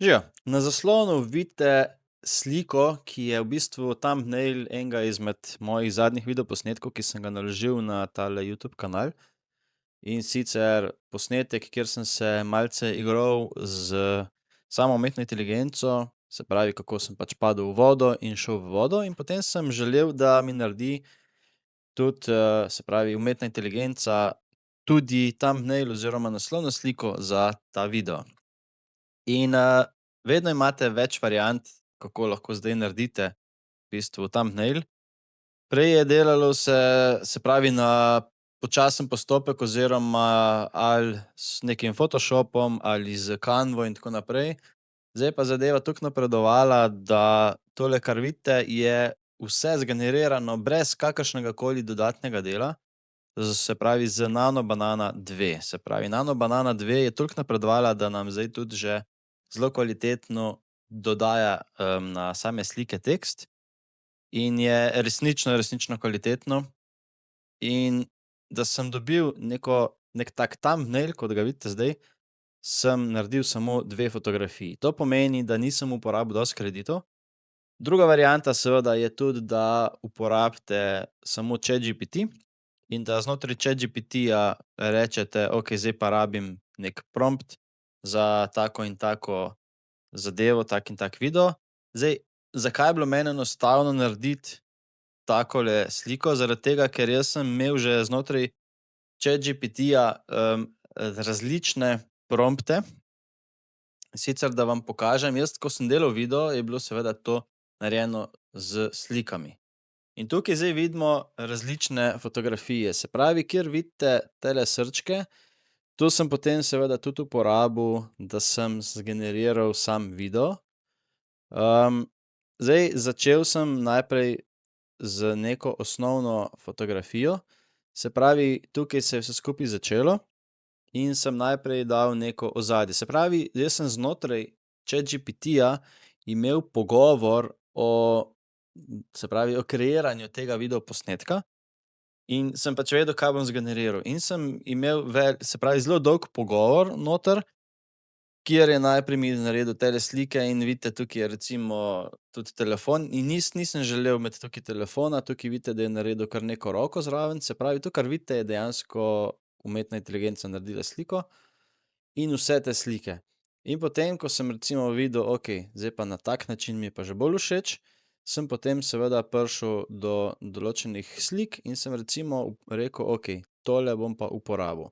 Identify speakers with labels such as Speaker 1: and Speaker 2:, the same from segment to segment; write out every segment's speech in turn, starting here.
Speaker 1: Živijo. Na zaslonu vidite sliko, ki je v bistvu thumbnail enega izmed mojih zadnjih videoposnetkov, ki sem ga naložil na tale YouTube kanal. In sicer posnetek, kjer sem se malce igral z samo umetno inteligenco, se pravi, kako sem pač padel v vodo in šel v vodo, in potem sem želel, da mi naredi tudi, se pravi, umetna inteligenca tudi thumbnail oziroma naslovno sliko za ta video. In, vedno imate več variant, kako lahko zdaj naredite v bistvu thumbnail. Prej je delalo se pravi, na počasen postopek oziroma ali z nekim Photoshopom ali s Canvo in tako naprej. Zdaj pa zadeva toliko napredovala, da tole, kar vidite, je vse zgenerirano brez kakršnegakoli dodatnega dela. Se pravi, z Nano Banana 2. Se pravi, Nano Banana 2 je toliko napredovala, da nam zdaj tudi že zelo kvalitetno dodaja, na same slike tekst in je resnično, resnično kvalitetno. In da sem dobil neki tak thumbnail, kot ga vidite zdaj, sem naredil samo 2 fotografiji. To pomeni, da nisem uporabil dosti kreditov. Druga varianta seveda je tudi, da uporabite samo ChatGPT in da znotraj ChatGPT-ja rečete: "Okej, zdaj pa rabim neki prompt za tako in tako zadevo, tak in tak video." Zdaj, zakaj je bilo meni enostavno narediti takole sliko? Zaradi tega, ker jaz sem imel že znotraj ChatGPT-ja, različne prompte. Sicer, da vam pokažem, jaz, ko sem delal video, je bilo seveda to narejeno s slikami. In tukaj zdaj vidimo različne fotografije. Se pravi, kjer vidite tele srčke, to sem potem seveda tudi uporabil, da sem zgeneriral sam video. Zdaj začel sem najprej z neko osnovno fotografijo. Se pravi, tukaj se je vse skupaj začelo in sem najprej dal neko ozadje. Se pravi, jaz sem znotraj ChatGPT-ja imel pogovor se pravi, o kreiranju tega videoposnetka in sem pač vedel, kaj bom zgeneriral. In sem imel se pravi, zelo dolg pogovor noter, kjer je najprej mi naredil tele slike in vidite, tukaj je recimo tudi telefon in nisem želel imeti tukaj telefona, tukaj vidite, da je naredil kar neko roko zraven. Se pravi, to, kar vidite, je dejansko umetna inteligenca naredila sliko in vse te slike. In potem, ko sem recimo videl, okej, zdaj pa na tak način mi je pa že bolj všeč, sem potem seveda prišel do določenih slik in sem recimo rekel: "Okej, tole bom pa uporabil."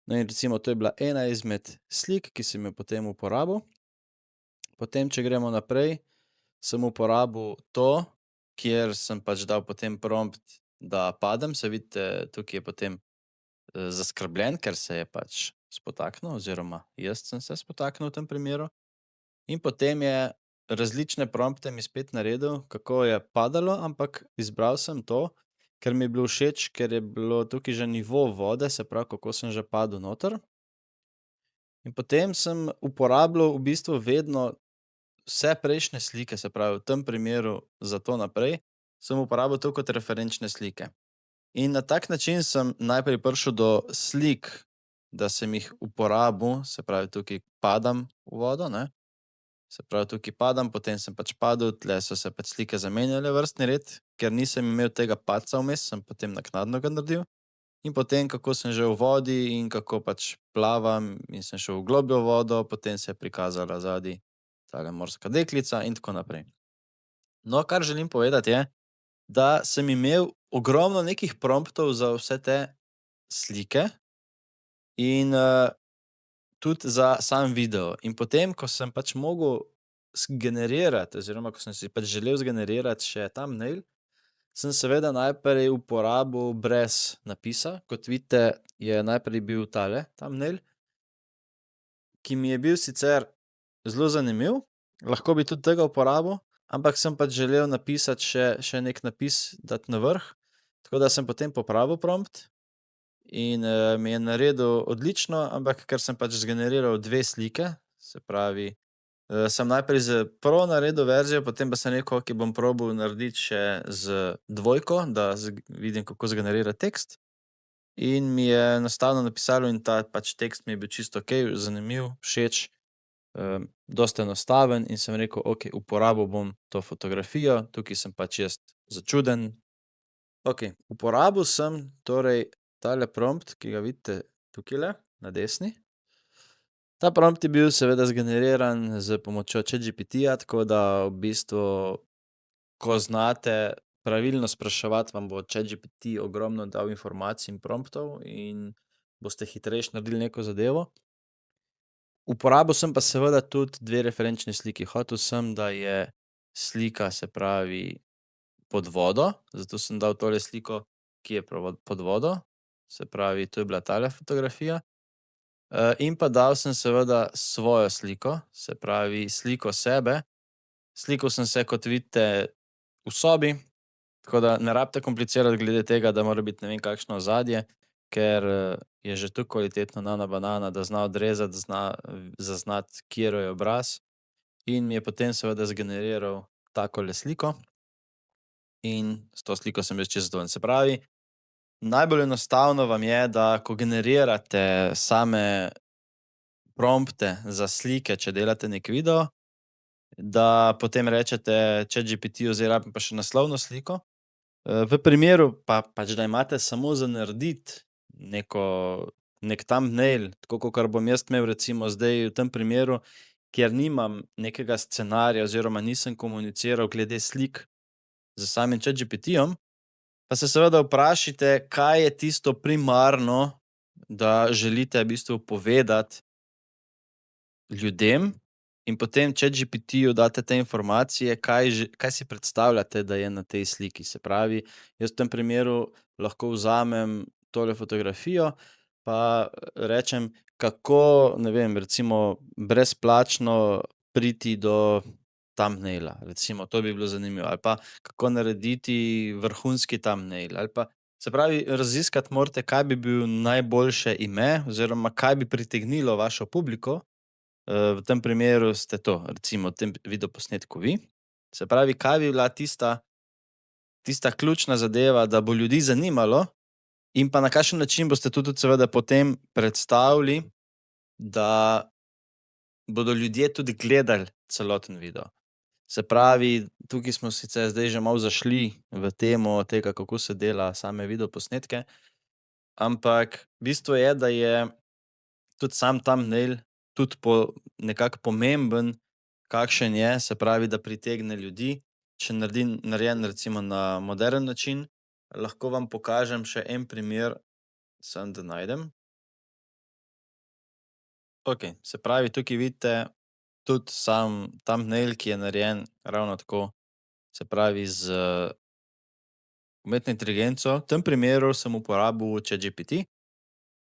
Speaker 1: No, in recimo to je bila ena izmed slik, ki sem jo potem uporabil. Potem, če gremo naprej, sem uporabil to, kjer sem pač dal potem prompt, da padem. Saj vidite, tukaj je potem, zaskrbljen, ker se je pač spotaknil oziroma jaz sem se spotaknil v tem primeru. In potem je različne prompte mi spet naredil, kako je padalo, ampak izbral sem to, ker mi je bilo všeč, ker je bilo tukaj že nivo vode, se pravi, kako sem že padel noter. In potem sem uporabljal v bistvu vedno vse prejšnje slike, se pravi, v tem primeru za to naprej, sem uporabil to kot referenčne slike. In na tak način sem najprej prišel do slik, da sem jih uporabil, se pravi, tukaj padam v vodo, ne. Se pravi, tukaj padam, potem sem pač padel, tule so se pač slike zamenjale, vrstni red, ker nisem imel tega padca vmes, sem potem naknadno ga naredil. In potem, kako sem že v vodi in kako pač plavam in sem šel v globljo vodo, potem se je prikazala zadaj tale morska deklica in tako naprej. No, kar želim povedati, je, da sem imel ogromno nekih promptov za vse te slike in, tudi za sam video. In potem, ko sem pač mogel zgenerirati oziroma ko sem si pač želel zgenerirati še thumbnail, sem seveda najprej uporabil brez napisa. Kot vidite, je najprej bil tale thumbnail, ki mi je bil sicer zelo zanimiv, lahko bi tudi tega uporabil, ampak sem pač želel napisati še neki napis dati na vrh, tako da sem potem popravil prompt in, mi je naredil odlično, ampak ker sem pač zgeneriral 2 slike, se pravi, sem najprej s Pro naredil verzijo, potem pa sem rekel: "Okej, bom probal narediti še z dvojko, da vidim, kako zgenerirati tekst." In mi je enostavno napisalo in ta pač tekst mi je bil čisto okej, zanimiv, všeč dosti enostaven in sem rekel, okej, uporabil bom to fotografijo, tukaj sem pač jaz začuden. Okej, uporabil sem torej tale prompt, ki ga vidite tukajle na desni. Ta prompt je bil seveda zgeneriran s pomočjo ChatGPT-ja, tako da v bistvu, ko znate pravilno spraševati, vam bo ChatGPT ogromno dal informacij in promptov in boste hitrejše naredili neko zadevo. Uporabil sem pa seveda tudi 2 referenčni sliki. Hotel sem, da je slika, se pravi, pod vodo, zato sem dal tole sliko, ki je pod vodo, se pravi, to je bila tale fotografija. In pa dal sem seveda svojo sliko, se pravi, sliko sebe. Slikal sem se, kot vidite, v sobi, tako da ne rabite komplicirati glede tega, da mora biti ne vem kakšno ozadje, ker, je že tako kvalitetno Nana Banana, da zna odrezati, zna, zaznati, kateri je obraz, in mi je potem seveda zgeneriral takole sliko in s to sliko sem bil čisto zadovoljen. Se pravi, najbolj enostavno vam je, da ko generirate same prompte za slike, če delate neki video, da potem rečete ChatGPT-ju: "Zdaj rabim pa še naslovno sliko." V primeru pač, da imate samo za narediti neki thumbnail, tako kakor bom jaz imel recimo zdaj v tem primeru, kjer nimam nekega scenarija oziroma nisem komuniciral glede slik s samim ChatGPT-jem, pa se seveda vprašajte, kaj je tisto primarno, da želite v bistvu povedati ljudem, in potem ChatGPT-ju daste te informacije, kaj si predstavljate, da je na tej sliki. Se pravi, jaz v tem primeru lahko vzamem tole fotografijo pa rečem, kako, ne vem, recimo brezplačno priti do thumbnaila, recimo, to bi bilo zanimivo. Ali pa kako narediti vrhunski thumbnail ali pa, se pravi, raziskati morate, kaj bi bil najboljše ime oziroma kaj bi pritegnilo vašo publiko. V tem primeru ste to, recimo v tem videoposnetku vi. Se pravi, kaj bi bila tista ključna zadeva, da bo ljudi zanimalo, in pa na kakšen način boste to tudi seveda potem predstavili, da bodo ljudje tudi gledali celoten video. Se pravi, tukaj smo sicer zdaj že malo zašli v temo tega, kako se dela same videoposnetke, ampak bistvo je, da je tudi sam thumbnail tudi nekako pomemben, kakšen je, se pravi, da pritegne ljudi. Če narejen recimo na moderen način, lahko vam pokažem še en primer, samo da najdem. Okej, se pravi, tukaj vidite tudi sam thumbnail, ki je narejen ravno tako, se pravi, z umetno inteligenco. V tem primeru sem uporabil ChatGPT.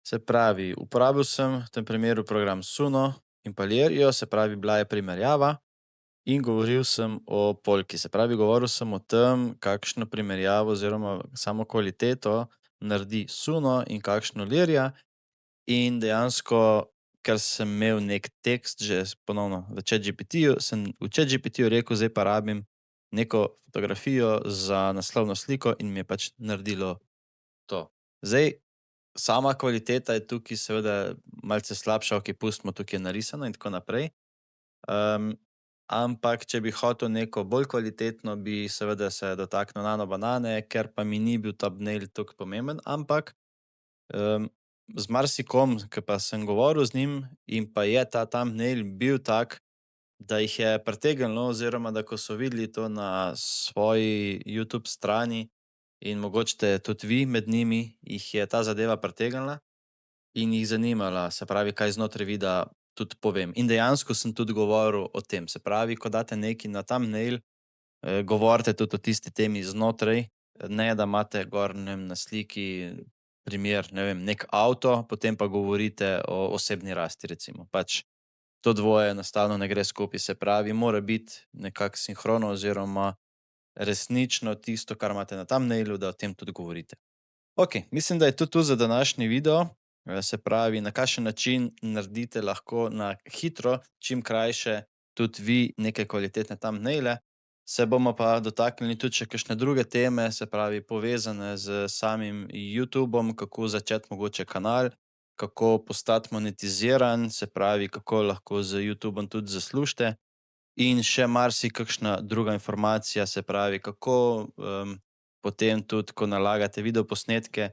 Speaker 1: Se pravi, uporabil sem v tem primeru program Suno in pa Lerijo, se pravi, bila je primerjava in govoril sem o polki. Se pravi, govoril sem o tem, kakšno primerjavo oziroma samo kvaliteto naredi Suno in kakšno Lerija, in dejansko, ker sem imel neki tekst že ponovno v ChatGPT-ju, sem v ChatGPT-ju rekel: "Zdaj pa rabim neko fotografijo za naslovno sliko," in mi je pač naredilo to. Zdaj, sama kvaliteta je tukaj seveda malce slabša, okej, pustimo, tukaj je narisano in tako naprej. Ampak če bi hotel neko bolj kvalitetno, bi seveda se dotaknil Nano Banane, ker pa mi ni bil thumbnail toliko pomemben, ampak, z marsikom, ke pa sem govoril z njim, in pa je ta thumbnail bil tak, da jih je pritegnilo oziroma da ko so videli to na svoji Youtube strani in mogoče tudi vi med njimi, jih je ta zadeva pritegnila in jih zanimala, se pravi, kaj znotraj videa tudi povem. In dejansko sem tudi govoril o tem. Se pravi, ko daste nekaj na thumbnail, govorite tudi o tisti temi znotraj, ne da imate gor, ne vem, na sliki primer, ne vem, neki avto, potem pa govorite o osebni rasti recimo. Pač to dvoje enostavno ne gre skupaj. Se pravi, mora biti nekako sinhrono oziroma resnično tisto, kar imate na thumbnailu, da o tem tudi govorite. Okej, mislim, da je to za današnji video. Se pravi, na kakšen način naredite lahko na hitro, čim krajše, tudi vi neke kvalitetne thumbnaile. Se bomo pa dotaknili tudi še kakšne druge teme, se pravi, povezane s samim Youtubom, kako začeti mogoče kanal, kako postati monetiziran, se pravi, kako lahko z YouTubom tudi zaslužite, in še marsikakšna druga informacija, se pravi, kako potem tudi, ko nalagate videoposnetke,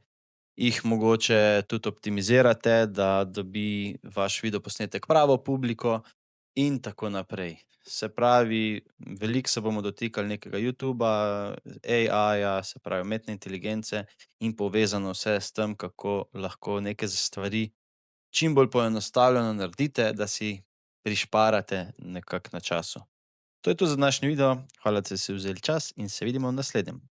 Speaker 1: jih mogoče tudi optimizirate, da dobi vaš videoposnetek pravo publiko in tako naprej. Se pravi, veliko se bomo dotikali nekega YouTuba, AI-ja, se pravi, umetne inteligence in povezano vse s tem, kako lahko neke stvari čim bolj poenostavljeno naredite, da si prišparate nekako na času. To je to za današnji video. Hvala, da ste si vzeli čas in se vidimo v naslednjem.